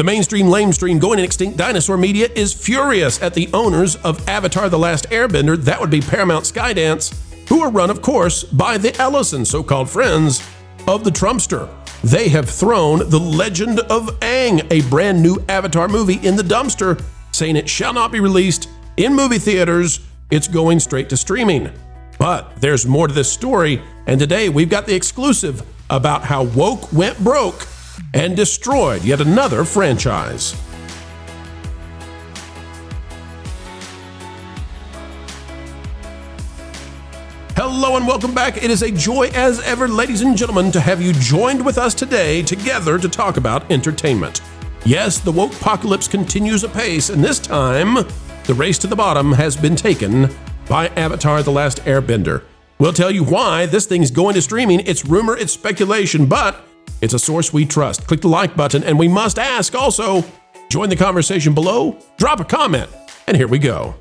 The mainstream, lamestream, going extinct dinosaur media is furious at the owners of Avatar: The Last Airbender, that would be Paramount Skydance, who are run, of course, by the Ellison, so-called friends of the Trumpster. They have thrown The Legend of Aang, a brand new Avatar movie, in the dumpster, saying it shall not be released in movie theaters. It's going straight to streaming. But there's more to this story, and today we've got the exclusive about how woke went broke and destroyed yet another franchise. Hello and welcome back. It is a joy as ever, ladies and gentlemen, to have you joined with us today together to talk about entertainment. Yes, the woke apocalypse continues apace, and this time, the race to the bottom has been taken by Avatar: The Last Airbender. We'll tell you why this thing's going to streaming. It's rumor, it's speculation, but it's a source we trust. Click the like button, and we must ask also, join the conversation below, drop a comment, and here we go.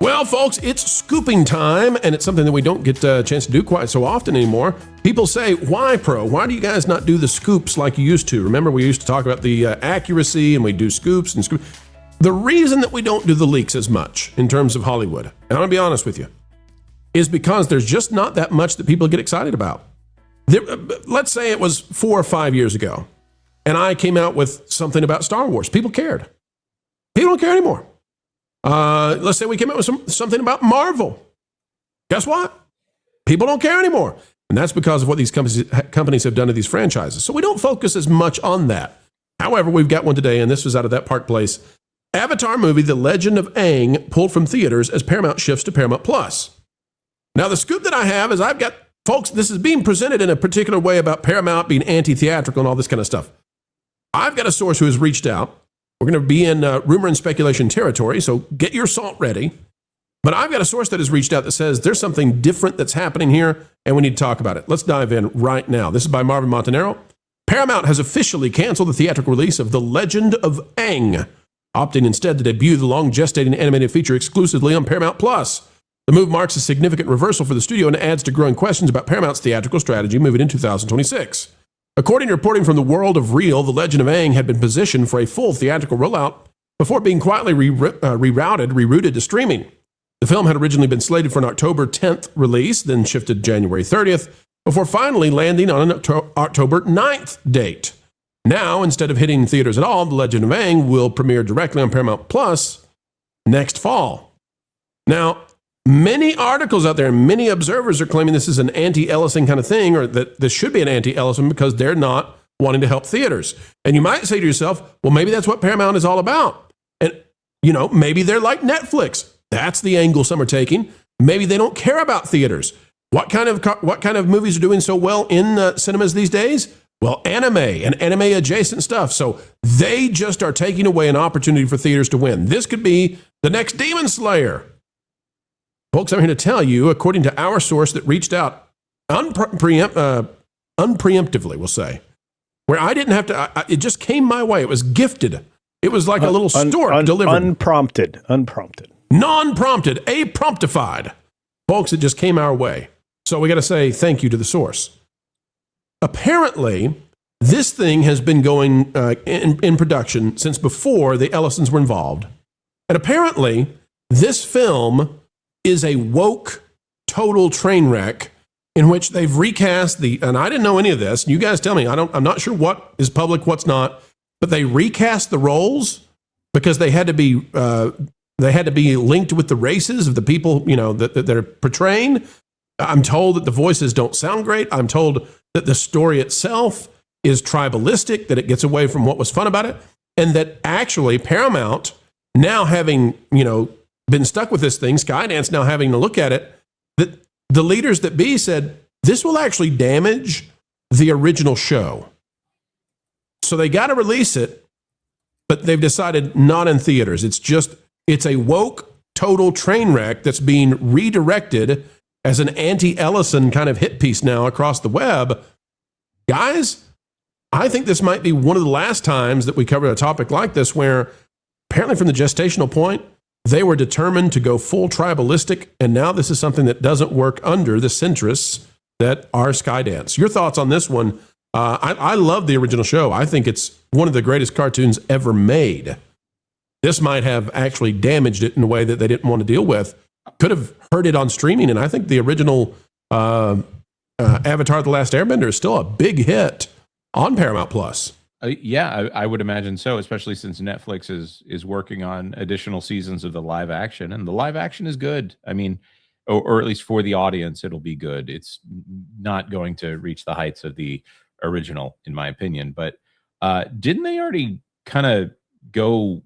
Well, folks, it's scooping time, and it's something that we don't get a chance to do quite so often anymore. People say, why, Pro? Why do you guys not do the scoops like you used to? Remember, we used to talk about the accuracy, and we do scoops and scoops. The reason that we don't do the leaks as much in terms of Hollywood, and I'm going to be honest with you, is because there's just not that much that people get excited about. Let's say it was 4 or 5 years ago, and I came out with something about Star Wars. People cared. People don't care anymore. Let's say we came out with something about Marvel. Guess what? People don't care anymore. And that's because of what these companies have done to these franchises. So we don't focus as much on that. However, we've got one today, and this was out of that Park Place. Avatar movie, The Legend of Aang, pulled from theaters as Paramount shifts to Paramount Plus. Now, the scoop that I have is I've got, folks, this is being presented in a particular way about Paramount being anti-theatrical and all this kind of stuff. I've got a source who has reached out. We're going to be in rumor and speculation territory, so get your salt ready. But I've got a source that has reached out that says there's something different that's happening here, and we need to talk about it. Let's dive in right now. This is by Marvin Montanaro. Paramount has officially canceled the theatrical release of The Legend of Aang, opting instead to debut the long-gestating animated feature exclusively on Paramount Plus. The move marks a significant reversal for the studio and adds to growing questions about Paramount's theatrical strategy moving in 2026. According to reporting from the World of Real, The Legend of Aang had been positioned for a full theatrical rollout before being quietly rerouted to streaming. The film had originally been slated for an October 10th release, then shifted to January 30th, before finally landing on an October 9th date. Now, instead of hitting theaters at all, The Legend of Aang will premiere directly on Paramount Plus next fall. Now, many articles out there and many observers are claiming this is an anti-Ellison kind of thing, or that this should be an anti-Ellison because they're not wanting to help theaters. And you might say to yourself, well, maybe that's what Paramount is all about. And, you know, maybe they're like Netflix. That's the angle some are taking. Maybe they don't care about theaters. What kind of movies are doing so well in cinemas these days? Well, anime and anime adjacent stuff. So they just are taking away an opportunity for theaters to win. This could be the next Demon Slayer. Folks, I'm here to tell you, according to our source that reached out unpreemptively, we'll say, where I didn't have to, it just came my way. It was gifted. It was like a little stork delivered. Unprompted. Non-prompted, apromptified. Folks, it just came our way. So we got to say thank you to the source. Apparently, this thing has been going in production since before the Ellisons were involved. And apparently, this film is a woke, total train wreck in which they've recast and I didn't know any of this. You guys tell me. I'm not sure what is public, what's not, but they recast the roles because they had to be linked with the races of the people, you know, that are portraying. I'm told that the voices don't sound great. I'm told that the story itself is tribalistic, that it gets away from what was fun about it, and that actually Paramount, now having, you know, been stuck with this thing, Skydance now having to look at it, that the leaders that be said, this will actually damage the original show. So they got to release it, but they've decided not in theaters. It's a woke, total train wreck that's being redirected as an anti-Ellison kind of hit piece now across the web. Guys, I think this might be one of the last times that we cover a topic like this where apparently from the gestational point, they were determined to go full tribalistic, and now this is something that doesn't work under the centrists that are Skydance. Your thoughts on this one? I love the original show. I think it's one of the greatest cartoons ever made. This might have actually damaged it in a way that they didn't want to deal with. Could have hurt it on streaming, and I think the original Avatar: The Last Airbender is still a big hit on Paramount Plus. Yeah, I would imagine so, especially since Netflix is working on additional seasons of the live action, and the live action is good. I mean, or at least for the audience, it'll be good. It's not going to reach the heights of the original, in my opinion. But didn't they already kind of go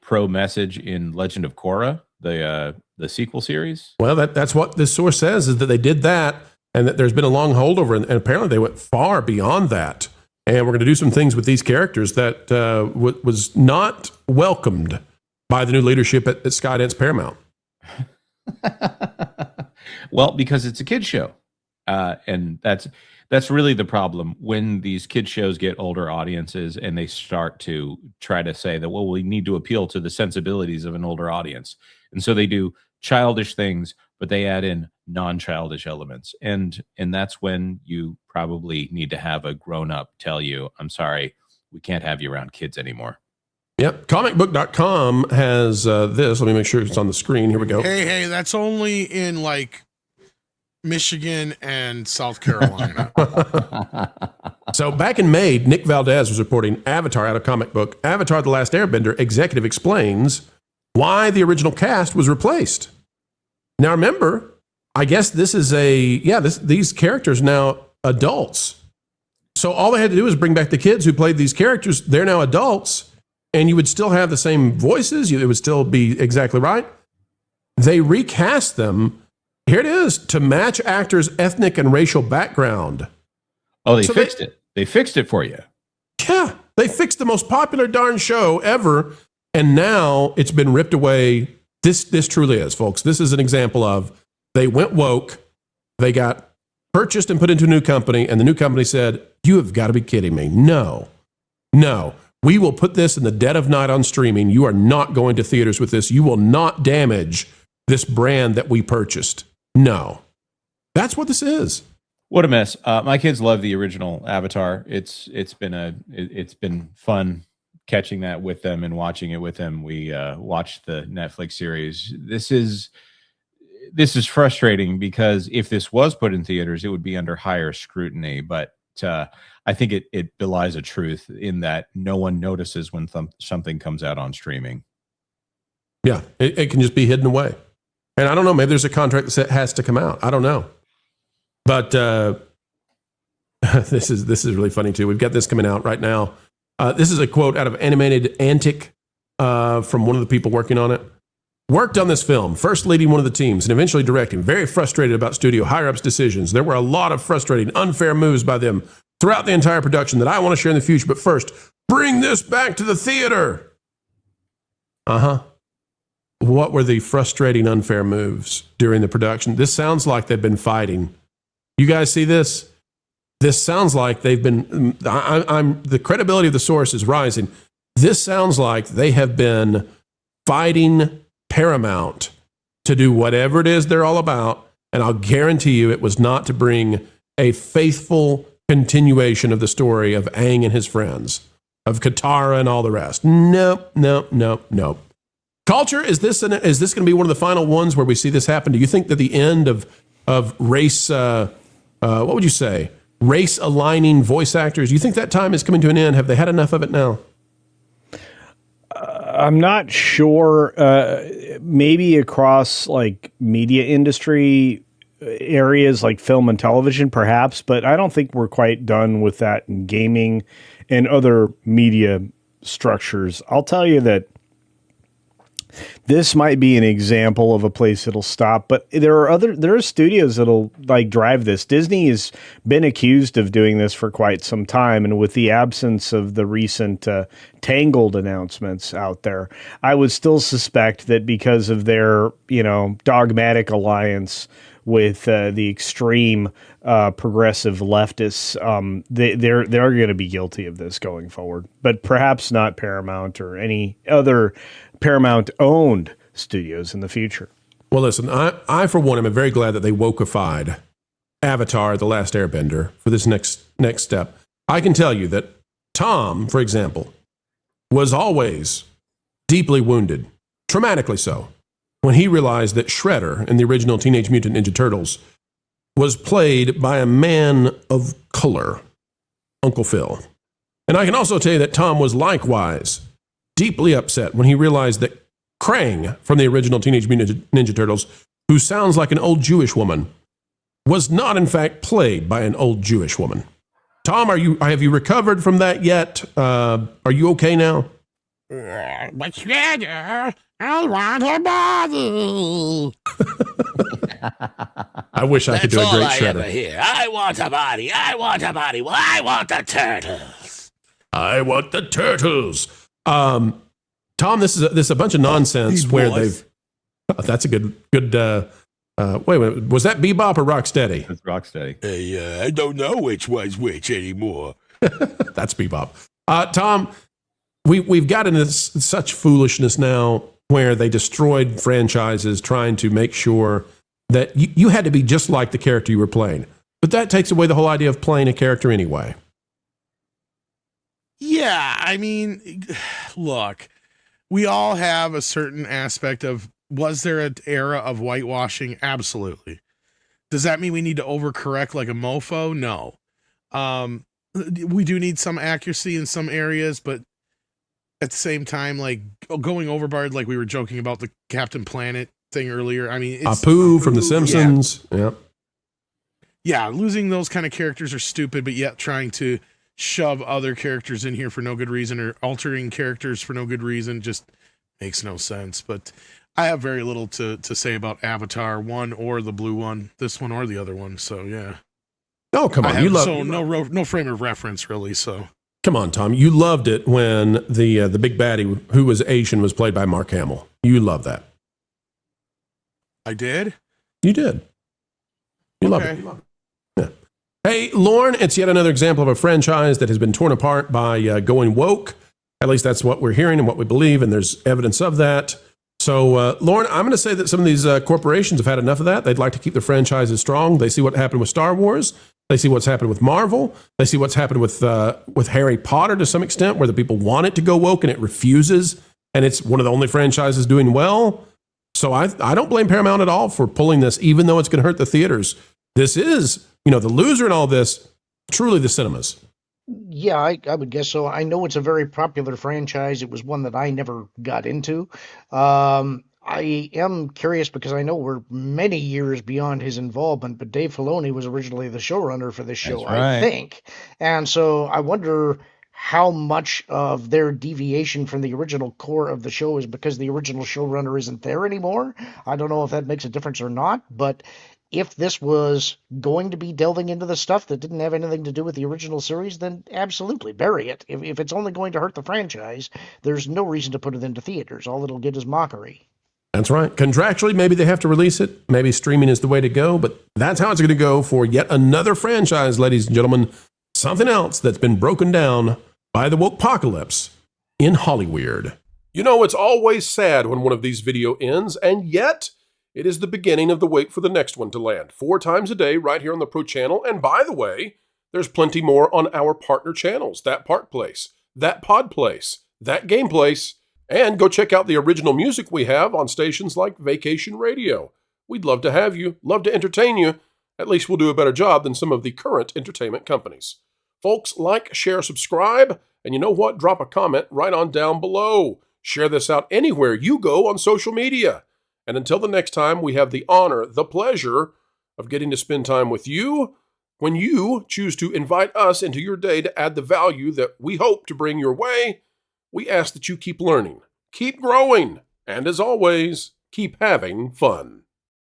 pro message in Legend of Korra, the sequel series? Well, that's what this source says, is that they did that, and that there's been a long holdover, and apparently they went far beyond that. And we're going to do some things with these characters that was not welcomed by the new leadership at Skydance Paramount. Well, because it's a kid show, and that's really the problem when these kid shows get older audiences and they start to try to say that, well, we need to appeal to the sensibilities of an older audience, and so they do childish things, but they add in non-childish elements, and that's when you probably need to have a grown-up tell you, I'm sorry, we can't have you around kids anymore. Yep. Comicbook.com has this. Let me make sure it's on the screen. Here we go. Hey, that's only in like Michigan and South Carolina. So back in May, Nick Valdez was reporting Avatar out of Comic Book. Avatar: The Last Airbender executive explains why the original cast was replaced. Now remember, I guess this is these characters now adults. So all they had to do was bring back the kids who played these characters. They're now adults, and you would still have the same voices. It would still be exactly right. They recast them. Here it is, to match actors' ethnic and racial background. Oh, they fixed it. They fixed it for you. Yeah, they fixed the most popular darn show ever, and now it's been ripped away. This truly is, folks. This is an example of they went woke, they got purchased and put into a new company, and the new company said, you have got to be kidding me. No, we will put this in the dead of night on streaming. You are not going to theaters with this. You will not damage this brand that we purchased. No. That's what this is. What a mess. My kids love the original Avatar. It's been fun catching that with them and watching it with them. We watched the Netflix series. This is frustrating because if this was put in theaters, it would be under higher scrutiny. But I think it belies a truth in that no one notices when something comes out on streaming. Yeah, it can just be hidden away. And I don't know, maybe there's a contract that has to come out. I don't know. But this is really funny too. We've got this coming out right now. This is a quote out of Animated Antic from one of the people working on it. Worked on this film, first leading one of the teams and eventually directing. Very frustrated about studio higher-ups' decisions. There were a lot of frustrating, unfair moves by them throughout the entire production that I want to share in the future. But first, bring this back to the theater. What were the frustrating, unfair moves during the production? This sounds like they've been fighting. You guys see this? This sounds like they've been, the credibility of the source is rising. This sounds like they have been fighting Paramount to do whatever it is they're all about. And I'll guarantee you it was not to bring a faithful continuation of the story of Aang and his friends, of Katara and all the rest. Nope. Culture, is this going to be one of the final ones where we see this happen? Do you think that the end of race, what would you say, race aligning voice actors, do you think that time is coming to an end? Have they had enough of it now? I'm not sure. Maybe across like media industry areas like film and television, perhaps, but I don't think we're quite done with that in gaming and other media structures. I'll tell you that this might be an example of a place that'll stop, but there are studios that'll like drive this. Disney has been accused of doing this for quite some time, and with the absence of the recent Tangled announcements out there, I would still suspect that because of their dogmatic alliance with the extreme progressive leftists, they're going to be guilty of this going forward. But perhaps not Paramount or any other Paramount-owned studios in the future. Well, listen, I for one, am very glad that they wokeified Avatar: The Last Airbender for this next step. I can tell you that Tom, for example, was always deeply wounded, traumatically so, when he realized that Shredder in the original Teenage Mutant Ninja Turtles was played by a man of color, Uncle Phil. And I can also tell you that Tom was likewise deeply upset when he realized that Krang from the original Teenage Mutant Ninja Turtles, who sounds like an old Jewish woman, was not in fact played by an old Jewish woman. Tom, have you recovered from that yet? Are you okay now? But Shredder, I want a body. I wish I could do a great Shredder. Hear. I want a body. I want a body. Well, I want the turtles. I want the turtles. Tom, this is a bunch of nonsense where they've. Oh, that's a good. Wait, was that Bebop or Rocksteady? It's Rocksteady. I don't know which one's which anymore. That's Bebop. Tom, we've got into such foolishness now where they destroyed franchises trying to make sure that you had to be just like the character you were playing. But that takes away the whole idea of playing a character anyway. Yeah, I mean, look, we all have a certain aspect of, was there an era of whitewashing? Absolutely. Does that mean we need to overcorrect like a mofo? No. We do need some accuracy in some areas, but at the same time, like going overboard, like we were joking about the Captain Planet thing earlier. I mean, it's Apu from The Simpsons. Yeah, losing those kind of characters are stupid, but yet trying to shove other characters in here for no good reason or altering characters for no good reason just makes no sense. But I have very little to say about Avatar 1 or the blue one, this one or the other one. So yeah. Oh, come on. No frame of reference really. So come on, Tom. You loved it when the big baddie who was Asian was played by Mark Hamill. You loved that. I did. You did. You loved it. Yeah. Hey, Lauren, it's yet another example of a franchise that has been torn apart by going woke. At least that's what we're hearing and what we believe, and there's evidence of that. So, Lauren, I'm going to say that some of these corporations have had enough of that. They'd like to keep their franchises strong. They see what happened with Star Wars. They see what's happened with Marvel. They see what's happened with Harry Potter to some extent, where the people want it to go woke and it refuses, and it's one of the only franchises doing well. So I don't blame Paramount at all for pulling this, even though it's going to hurt the theaters. This is, the loser in all this, truly the cinemas. Yeah, I would guess so. I know it's a very popular franchise. It was one that I never got into. I am curious because I know we're many years beyond his involvement, but Dave Filoni was originally the showrunner for this show, I think. And so I wonder how much of their deviation from the original core of the show is because the original showrunner isn't there anymore. I don't know if that makes a difference or not, but if this was going to be delving into the stuff that didn't have anything to do with the original series, then absolutely bury it. If it's only going to hurt the franchise, there's no reason to put it into theaters. All it'll get is mockery. That's right. Contractually, maybe they have to release it. Maybe streaming is the way to go, but that's how it's going to go for yet another franchise, ladies and gentlemen. Something else that's been broken down by the wokepocalypse in Hollyweird. It's always sad when one of these video ends, and yet it is the beginning of the wait for the next one to land. 4 times a day right here on the Pro Channel. And by the way, there's plenty more on our partner channels. That Park Place, That Pod Place, That Game Place, and go check out the original music we have on stations like Vacation Radio. We'd love to have you, love to entertain you. At least we'll do a better job than some of the current entertainment companies. Folks, like, share, subscribe, and you know what? Drop a comment right on down below. Share this out anywhere you go on social media. And until the next time, we have the honor, the pleasure of getting to spend time with you when you choose to invite us into your day to add the value that we hope to bring your way. We ask that you keep learning, keep growing, and as always, keep having fun.